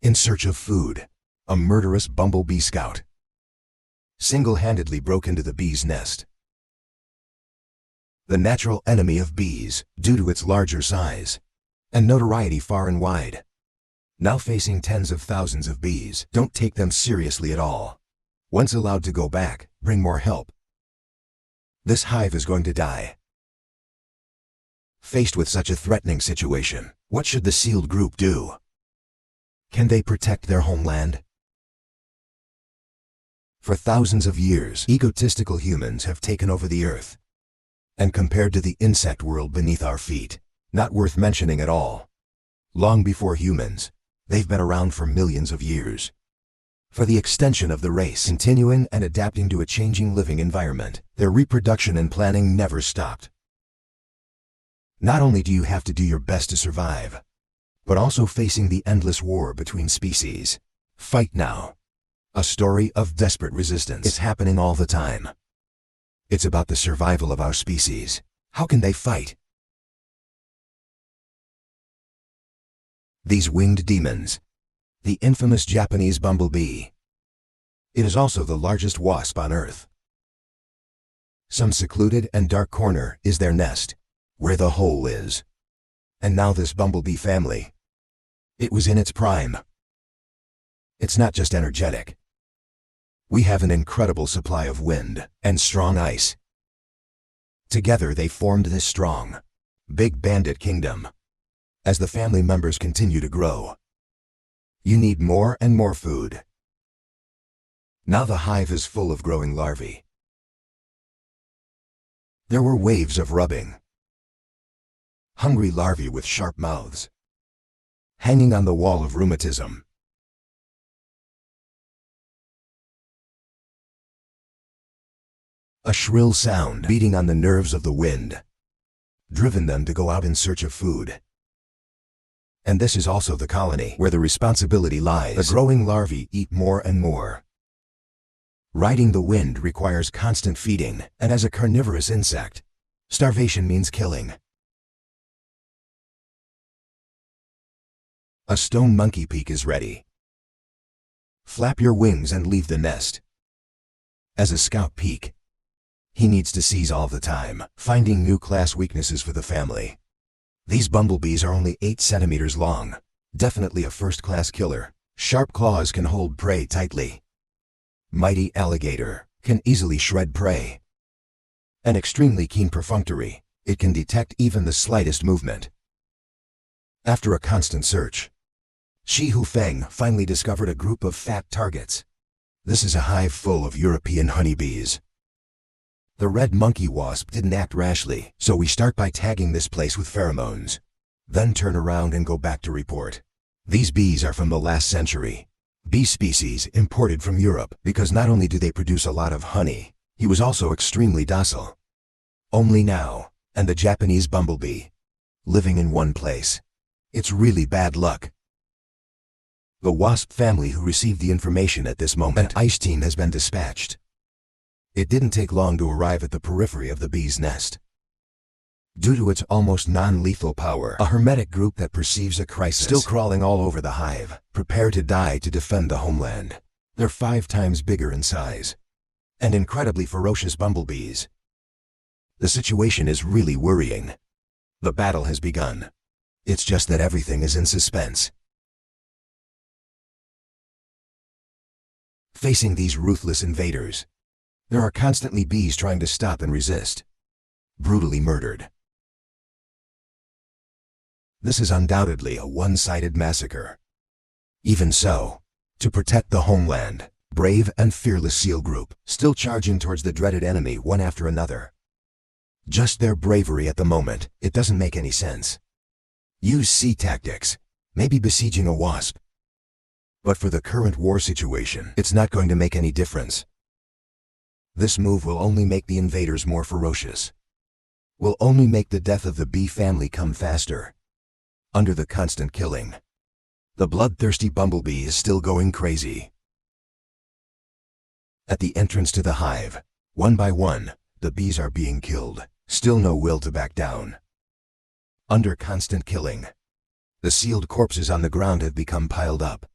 In search of food, a murderous bumblebee scout single-handedly broke into the bee's nest. The natural enemy of bees, due to its larger size and notoriety far and wide, now facing tens of thousands of bees, don't take them seriously at all. Once allowed to go back, bring more help. This hive is going to die. Faced with such a threatening situation, what should the sealed group do? Can they protect their homeland? For thousands of years, egotistical humans have taken over the earth. And compared to the insect world beneath our feet, not worth mentioning at all. Long before humans, they've been around for millions of years. For the extension of the race, continuing and adapting to a changing living environment, their reproduction and planning never stopped. Not only do you have to do your best to survive, but also facing the endless war between species. Fight now. A story of desperate resistance. It's happening all the time. It's about the survival of our species. How can they fight? These winged demons. The infamous Japanese bumblebee. It is also the largest wasp on Earth. Some secluded and dark corner is their nest, where the hole is. And now this bumblebee family. It was in its prime. It's not just energetic. We have an incredible supply of wind and strong ice. Together they formed this strong, big bandit kingdom. As the family members continue to grow, you need more and more food. Now the hive is full of growing larvae. There were waves of rubbing. Hungry larvae with sharp mouths, hanging on the wall of rheumatism. A shrill sound beating on the nerves of the wind, driven them to go out in search of food. And this is also the colony where the responsibility lies. The growing larvae eat more and more. Riding the wind requires constant feeding, and as a carnivorous insect, starvation means killing. A stone monkey peak is ready. Flap your wings and leave the nest. As a scout peak, he needs to seize all the time, finding new class weaknesses for the family. These bumblebees are only 8 centimeters long, definitely a first-class killer. Sharp claws can hold prey tightly. Mighty alligator can easily shred prey. An extremely keen perfunctory, it can detect even the slightest movement. After a constant search, Shi Hu Feng finally discovered a group of fat targets. This is a hive full of European honeybees. The red monkey wasp didn't act rashly, so we start by tagging this place with pheromones. Then turn around and go back to report. These bees are from the last century. Bee species imported from Europe because not only do they produce a lot of honey, he was also extremely docile. Only now, and the Japanese bumblebee, living in one place. It's really bad luck. The Wasp family who received the information at this moment, an ICE team has been dispatched. It didn't take long to arrive at the periphery of the bee's nest. Due to its almost non-lethal power, a hermetic group that perceives a crisis, still crawling all over the hive, prepare to die to defend the homeland. They're 5 times bigger in size, and incredibly ferocious bumblebees. The situation is really worrying. The battle has begun. It's just that everything is in suspense. Facing these ruthless invaders, there are constantly bees trying to stop and resist. Brutally murdered. This is undoubtedly a one-sided massacre. Even so, to protect the homeland, brave and fearless SEAL group, still charging towards the dreaded enemy one after another. Just their bravery at the moment, it doesn't make any sense. Use sea tactics, maybe besieging a wasp. But for the current war situation, it's not going to make any difference. This move will only make the invaders more ferocious. Will only make the death of the bee family come faster. Under the constant killing, the bloodthirsty bumblebee is still going crazy. At the entrance to the hive, one by one, the bees are being killed. Still no will to back down. Under constant killing, the sealed corpses on the ground have become piled up.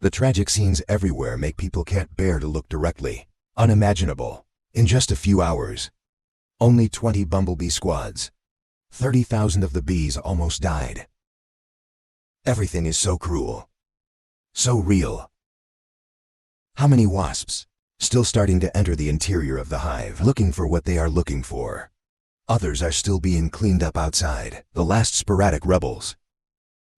The tragic scenes everywhere make people can't bear to look directly. Unimaginable. In just a few hours, only 20 bumblebee squads. 30,000 of the bees almost died. Everything is so cruel. So real. How many wasps? Still starting to enter the interior of the hive, looking for what they are looking for. Others are still being cleaned up outside, the last sporadic rebels.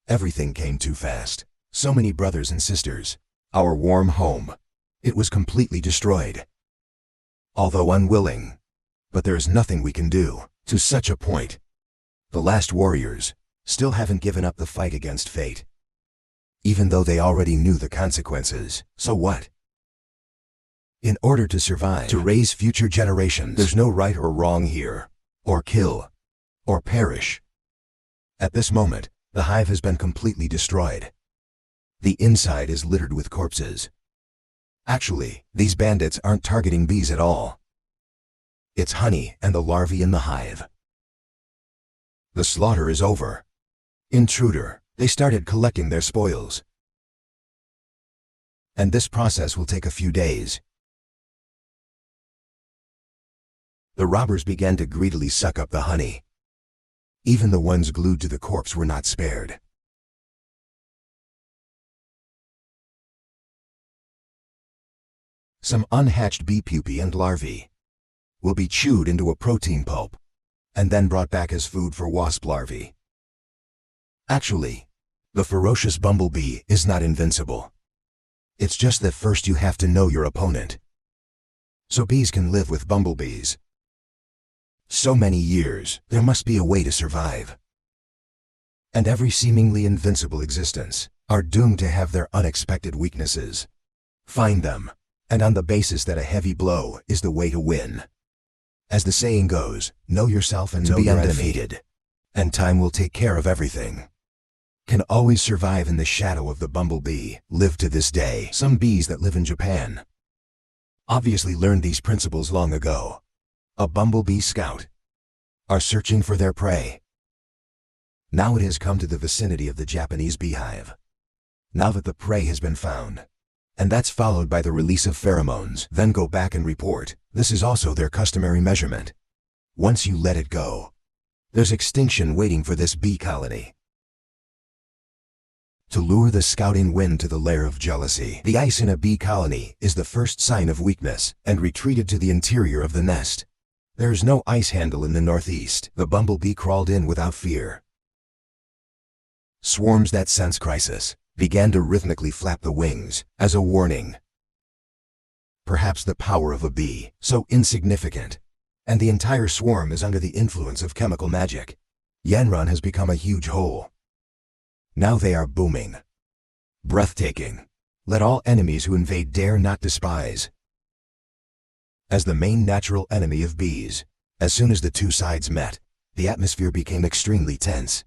Everything came too fast. So many brothers and sisters. Our warm home. It was completely destroyed. Although unwilling. But there is nothing we can do. To such a point. The last warriors still haven't given up the fight against fate. Even though they already knew the consequences. So what? In order to survive, to raise future generations, there's no right or wrong here. Or kill. Or perish. At this moment, the hive has been completely destroyed. The inside is littered with corpses. Actually, these bandits aren't targeting bees at all. It's honey and the larvae in the hive. The slaughter is over. Intruder, they started collecting their spoils. And this process will take a few days. The robbers began to greedily suck up the honey. Even the ones glued to the corpse were not spared. Some unhatched bee pupae and larvae will be chewed into a protein pulp and then brought back as food for wasp larvae. Actually, the ferocious bumblebee is not invincible. It's just that first you have to know your opponent. So bees can live with bumblebees. So many years, there must be a way to survive. And every seemingly invincible existence are doomed to have their unexpected weaknesses. Find them, and on the basis that a heavy blow is the way to win. As the saying goes, know yourself and know you're undefeated. And time will take care of everything. Can always survive in the shadow of the bumblebee, live to this day. Some bees that live in Japan obviously learned these principles long ago. A bumblebee scout are searching for their prey. Now it has come to the vicinity of the Japanese beehive. Now that the prey has been found, and that's followed by the release of pheromones, then go back and report. This is also their customary measurement. Once you let it go, there's extinction waiting for this bee colony. To lure the scouting wind to the lair of jealousy, the ice in a bee colony is the first sign of weakness and retreated to the interior of the nest. There is no ice handle in the northeast. The bumblebee crawled in without fear. Swarms that sense crisis began to rhythmically flap the wings as a warning. Perhaps the power of a bee, so insignificant, and the entire swarm is under the influence of chemical magic. Yanran has become a huge hole. Now they are booming. Breathtaking. Let all enemies who invade dare not despise. As the main natural enemy of bees, as soon as the two sides met, the atmosphere became extremely tense.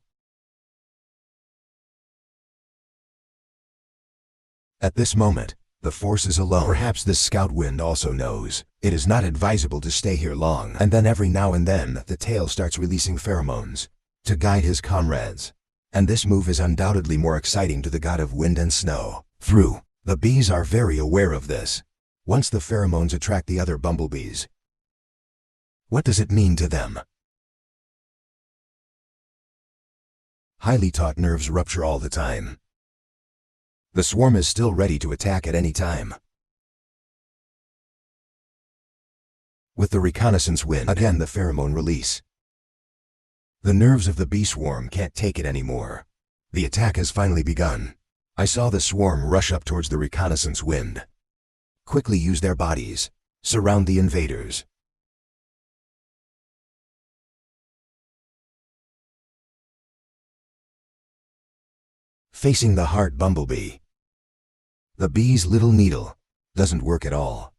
At this moment, the force is alone. Perhaps the scout wind also knows it is not advisable to stay here long, and then every now and then the tail starts releasing pheromones to guide his comrades. And this move is undoubtedly more exciting to the god of wind and snow. The bees are very aware of this. Once the pheromones attract the other bumblebees, what does it mean to them? Highly taut nerves rupture all the time. The swarm is still ready to attack at any time. With the reconnaissance wind, again the pheromone release. The nerves of the bee swarm can't take it anymore. The attack has finally begun. I saw the swarm rush up towards the reconnaissance wind. Quickly use their bodies. Surround the invaders. Facing the hard bumblebee. The bee's little needle doesn't work at all.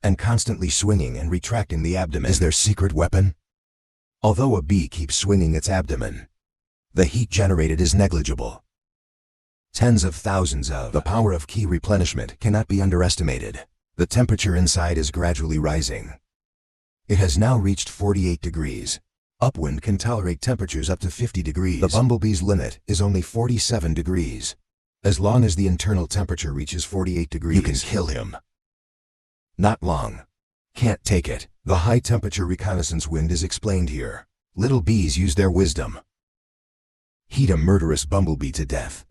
And constantly swinging and retracting the abdomen is their secret weapon. Although a bee keeps swinging its abdomen, the heat generated is negligible. Tens of thousands of the power of ki replenishment cannot be underestimated. The temperature inside is gradually rising. It has now reached 48 degrees. Upwind can tolerate temperatures up to 50 degrees. The bumblebee's limit is only 47 degrees. As long as the internal temperature reaches 48 degrees, you can kill him. Not long. Can't take it. The high temperature reconnaissance wind is explained here. Little bees use their wisdom. Heat a murderous bumblebee to death.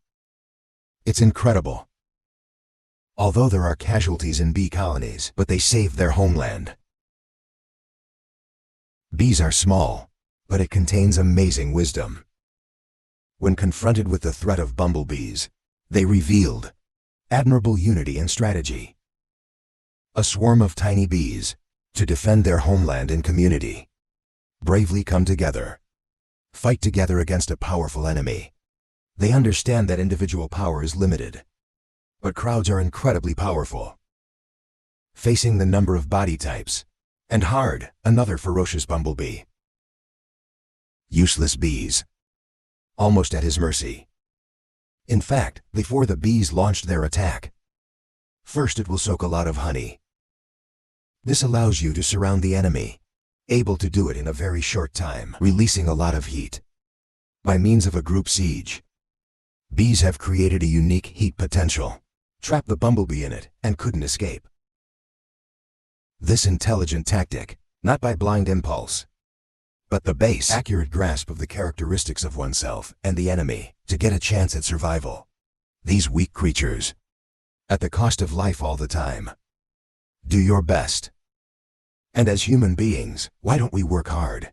It's incredible. Although there are casualties in bee colonies, but they saved their homeland. Bees are small, but it contains amazing wisdom. When confronted with the threat of bumblebees, they revealed admirable unity and strategy. A swarm of tiny bees, to defend their homeland and community, bravely come together, fight together against a powerful enemy. They understand that individual power is limited, but crowds are incredibly powerful. Facing the number of body types, and hard, another ferocious bumblebee. Useless bees, almost at his mercy. In fact, before the bees launched their attack, first it will soak a lot of honey. This allows you to surround the enemy, able to do it in a very short time, releasing a lot of heat. By means of a group siege, bees have created a unique heat potential, trapped the bumblebee in it, and couldn't escape. This intelligent tactic, not by blind impulse, but the base, accurate grasp of the characteristics of oneself and the enemy, to get a chance at survival. These weak creatures, at the cost of life all the time. Do your best. And as human beings, why don't we work hard?